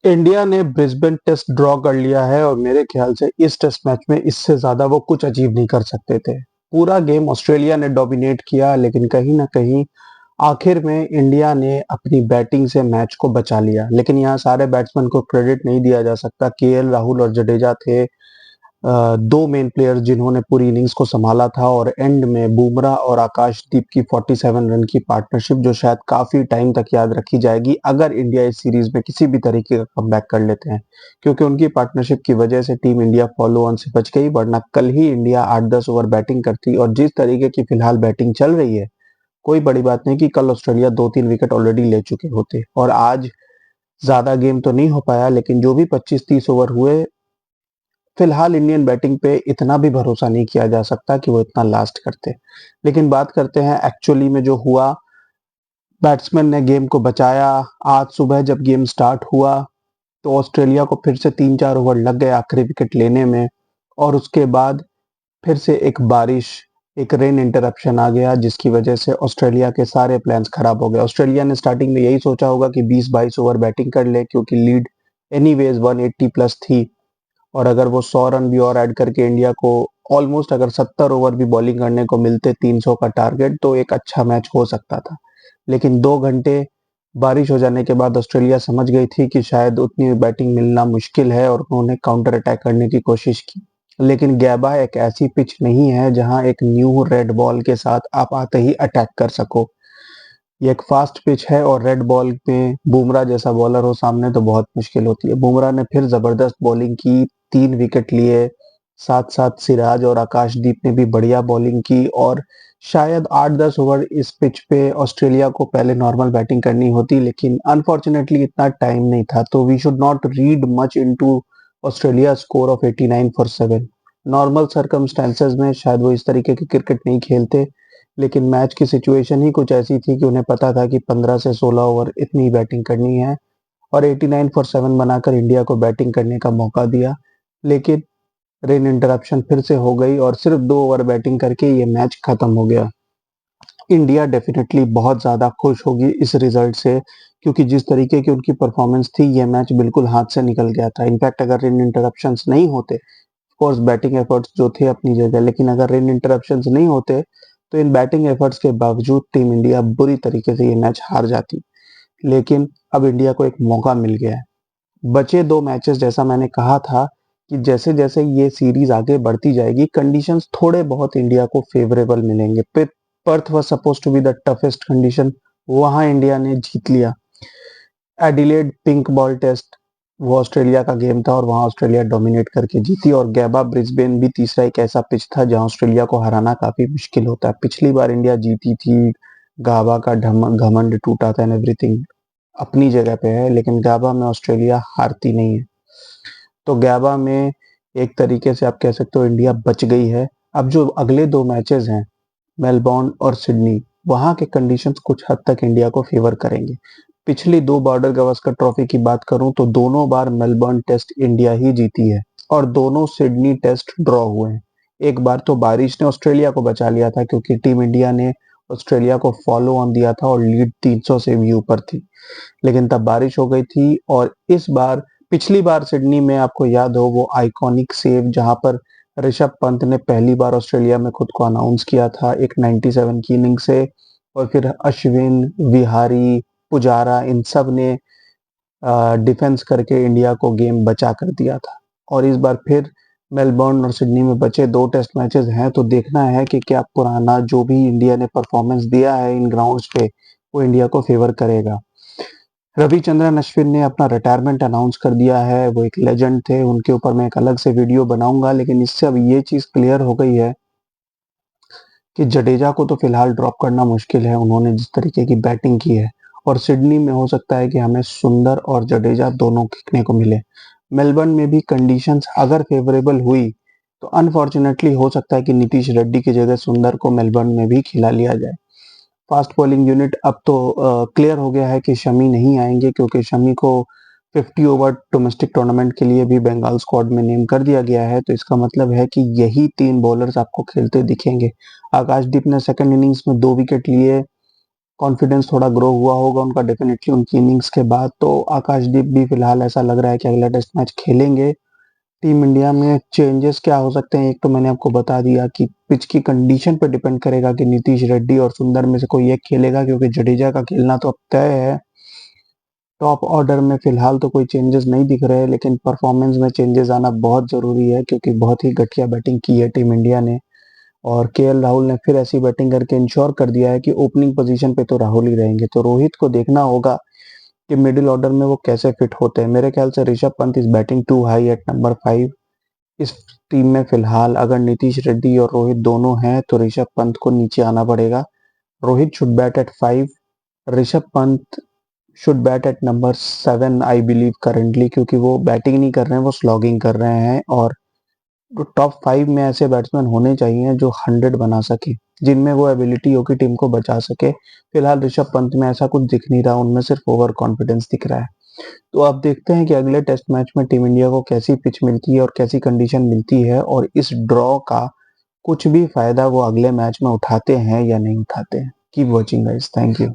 India ने Brisbane test draw कर लिया है और मेरे ख्याल से इस टेस्ट मैच में इससे ज्यादा वो कुछ अचीव नहीं कर सकते थे। पूरा गेम ऑस्ट्रेलिया ने डोमिनेट किया, लेकिन कहीं ना कहीं आखिर में इंडिया ने अपनी बैटिंग से मैच को बचा लिया। लेकिन यहाँ सारे बैट्समैन को क्रेडिट नहीं दिया जा सकता। केएल राहुल और जडेजा थे दो मेन प्लेयर्स जिन्होंने पूरी इनिंग्स को संभाला था, और एंड में बुमराह और आकाशदीप की 47 रन की पार्टनरशिप जो शायद काफी टाइम तक याद रखी जाएगी अगर इंडिया इस सीरीज में किसी भी तरीके का कमबैक कर लेते हैं, क्योंकि उनकी पार्टनरशिप की वजह से टीम इंडिया फॉलो ऑन से बच गई। वरना कल ही इंडिया 8-10 ओवर बैटिंग करती, और जिस तरीके की फिलहाल बैटिंग चल रही है, कोई बड़ी बात नहीं कि कल ऑस्ट्रेलिया 2-3 विकेट ऑलरेडी ले चुके होते। और आज ज्यादा गेम तो नहीं हो पाया, लेकिन जो भी 25-30 ओवर हुए, फिलहाल इंडियन बैटिंग पे इतना भी भरोसा नहीं किया जा सकता कि वो इतना लास्ट करते। लेकिन बात करते हैं एक्चुअली में जो हुआ। बैट्समैन ने गेम को बचाया। आज सुबह जब गेम स्टार्ट हुआ तो ऑस्ट्रेलिया को फिर से 3-4 ओवर लग गए आखिरी विकेट लेने में, और उसके बाद फिर से एक रेन इंटरप्शन आ गया, जिसकी वजह से ऑस्ट्रेलिया के सारे प्लान्स खराब हो गए। ऑस्ट्रेलिया ने स्टार्टिंग में यही सोचा होगा कि 20-22 ओवर बैटिंग कर ले, क्योंकि लीड एनीवेज 180 प्लस थी, और अगर वो 100 रन भी और ऐड करके इंडिया को ऑलमोस्ट अगर 70 ओवर भी बॉलिंग करने को मिलते 300 का टारगेट, तो एक अच्छा मैच हो सकता था। लेकिन 2 घंटे बारिश हो जाने के बाद ऑस्ट्रेलिया समझ गई थी कि शायद उतनी बैटिंग मिलना मुश्किल है, और उन्होंने काउंटर अटैक करने की कोशिश की। लेकिन गैबा एक ऐसी पिच नहीं है जहां एक न्यू रेड बॉल के साथ आप आते ही अटैक कर सको। ये एक फास्ट पिच है, और रेड बॉल में बुमराह जैसा बॉलर हो सामने तो बहुत मुश्किल होती है। बुमराह ने फिर जबरदस्त बॉलिंग की, 3 विकेट लिए। साथ साथ सिराज और आकाशदीप ने भी बढ़िया बॉलिंग की, और शायद 8-10 ओवर इस पिच पे ऑस्ट्रेलिया को पहले नॉर्मल बैटिंग करनी होती, लेकिन अनफॉर्चुनेटली इतना टाइम नहीं था। तो we should not read much into Australia score of 89 for 7। Normal circumstances में शायद वो इस तरीके की क्रिकेट नहीं खेलते, लेकिन मैच की सिचुएशन ही कुछ ऐसी थी कि उन्हें पता था कि 15 से 16 ओवर इतनी बैटिंग करनी है, और 89 फॉर 7 बनाकर इंडिया को बैटिंग करने का मौका दिया। लेकिन रेन इंटरप्शन फिर से हो गई, और सिर्फ 2 ओवर बैटिंग करके ये मैच खत्म हो गया। इंडिया डेफिनेटली बहुत ज़्यादा खुश होगी इस रिजल्ट से, क्योंकि जिस तरीके की उनकी परफॉर्मेंस थी, ये मैच बिल्कुल हाथ से निकल गया था। इनफैक्ट अगर रेन इंटरप्शंस नहीं होते, कोर्स बैटिंग एफर्ट्स जो थे अपनी जगह, लेकिन अगर रेन इंटरप्शंस नहीं होते तो इन बैटिंग एफर्ट्स के बावजूद टीम इंडिया बुरी तरीके से ये मैच हार जाती। लेकिन अब इंडिया को एक मौका मिल गया है। बचे 2 मैचेस, जैसा मैंने कहा था कि जैसे जैसे ये सीरीज आगे बढ़ती जाएगी, कंडीशंस थोड़े बहुत इंडिया को फेवरेबल मिलेंगे। Perth was suppose to be the toughest condition, वहां इंडिया ने जीत लिया। एडिलेड पिंक बॉल टेस्ट, वो ऑस्ट्रेलिया का गेम था, और वहां ऑस्ट्रेलिया डोमिनेट करके जीती। और गैबा ब्रिस्बेन भी तीसरा एक ऐसा पिच था जहां ऑस्ट्रेलिया को हराना काफी मुश्किल होता है। पिछली बार इंडिया जीती थी, गाबा का घमंड टूटा था एंड एवरीथिंग अपनी जगह पे है, लेकिन गाबा में ऑस्ट्रेलिया हारती नहीं है। तो गैबा में एक तरीके से आप कह सकते हो इंडिया बच गई है। अब जो अगले 2 मैचेस हैं, मेलबोर्न और सिडनी, वहां के कंडीशंस कुछ हद तक इंडिया को फेवर करेंगे। पिछली 2 बॉर्डर गवस्कर ट्रॉफी की बात करूं तो दोनों बार मेलबर्न टेस्ट इंडिया ही जीती है, और दोनों सिडनी टेस्ट ड्रॉ हुए हैं। एक बार तो बारिश ने ऑस्ट्रेलिया को बचा लिया था, क्योंकि टीम इंडिया ने ऑस्ट्रेलिया को फॉलो ऑन दिया था और लीड 300 से भी ऊपर थी, लेकिन तब बारिश हो गई थी। और इस बार, पिछली बार सिडनी में आपको याद हो वो आइकॉनिक सेव जहां पर ऋषभ पंत ने पहली बार ऑस्ट्रेलिया में खुद को अनाउंस किया था एक 97 की इनिंग से, और फिर अश्विन, विहारी, पुजारा, इन सब ने डिफेंस करके इंडिया को गेम बचा कर दिया था। और इस बार फिर मेलबर्न और सिडनी में बचे 2 टेस्ट मैचेस हैं, तो देखना है कि क्या पुराना जो भी इंडिया ने परफॉर्मेंस दिया है इन ग्राउंड्स पे, वो इंडिया को फेवर करेगा। रविचंद्रन अश्विन ने अपना रिटायरमेंट अनाउंस कर दिया है। वो एक लेजेंड थे, उनके ऊपर मैं एक अलग से वीडियो बनाऊंगा, लेकिन इससे अब ये चीज क्लियर हो गई है कि जडेजा को तो फिलहाल ड्रॉप करना मुश्किल है, उन्होंने जिस तरीके की बैटिंग की है। और सिडनी में हो सकता है कि हमें सुंदर और जडेजा दोनों दिखने को मिले। मेलबर्न में भी कंडीशंस अगर फेवरेबल हुई तो अनफॉर्चुनेटली हो सकता है कि नीतीश रेड्डी की जगह सुंदर को मेलबर्न में भी खिला लिया जाए। फास्ट बॉलिंग यूनिट अब तो क्लियर हो गया है कि शमी नहीं आएंगे, क्योंकि शमी को 50 ओवर डोमेस्टिक टूर्नामेंट के लिए भी बंगाल स्क्वाड में नेम कर दिया गया है। तो इसका मतलब है कि यही 3 बॉलर्स आपको खेलते दिखेंगे। आकाशदीप ने सेकंड इनिंग्स में 2 विकेट लिए, कॉन्फिडेंस थोड़ा ग्रो हुआ होगा उनका डेफिनेटली उनकी इनिंग्स के बाद। तो आकाशदीप भी फिलहाल ऐसा लग रहा है कि अगला टेस्ट मैच खेलेंगे। टीम इंडिया में चेंजेस क्या हो सकते हैं, एक तो मैंने आपको बता दिया कि पिच की कंडीशन पर डिपेंड करेगा कि नीतीश रेड्डी और सुंदर में से कोई एक खेलेगा, क्योंकि जडेजा का खेलना तो अब तय है। टॉप ऑर्डर में फिलहाल तो कोई चेंजेस नहीं दिख रहे, लेकिन परफॉर्मेंस में चेंजेस आना बहुत जरूरी है, क्योंकि बहुत ही घटिया बैटिंग की है टीम इंडिया ने। और केएल राहुल ने फिर ऐसी बैटिंग करके इंश्योर कर दिया है कि ओपनिंग पोजीशन पे तो राहुल ही रहेंगे। तो रोहित को देखना होगा कि मिडिल ऑर्डर में वो कैसे फिट होते हैं। मेरे ख्याल से Rishabh Pant is batting too high at number 5 इस टीम में फिलहाल। अगर नीतीश रेड्डी और रोहित दोनों हैं तो ऋषभ पंत को नीचे आना पड़ेगा। Rohit should bat at 5, Rishabh Pant should bat at number 7 I believe currently, क्योंकि वो बैटिंग नहीं कर रहे हैं, वो स्लॉगिंग कर रहे हैं। और टॉप 5 में ऐसे बैट्समैन होने चाहिए जो 100 बना सके, जिनमें वो एबिलिटी हो कि टीम को बचा सके। फिलहाल ऋषभ पंत में ऐसा कुछ दिख नहीं रहा, उनमें सिर्फ ओवर कॉन्फिडेंस दिख रहा है। तो अब देखते हैं कि अगले टेस्ट मैच में टीम इंडिया को कैसी पिच मिलती है और कैसी कंडीशन मिलती है, और इस ड्रॉ का कुछ भी फायदा वो अगले मैच में उठाते हैं या नहीं उठाते हैं। Keep watching guys, thank you.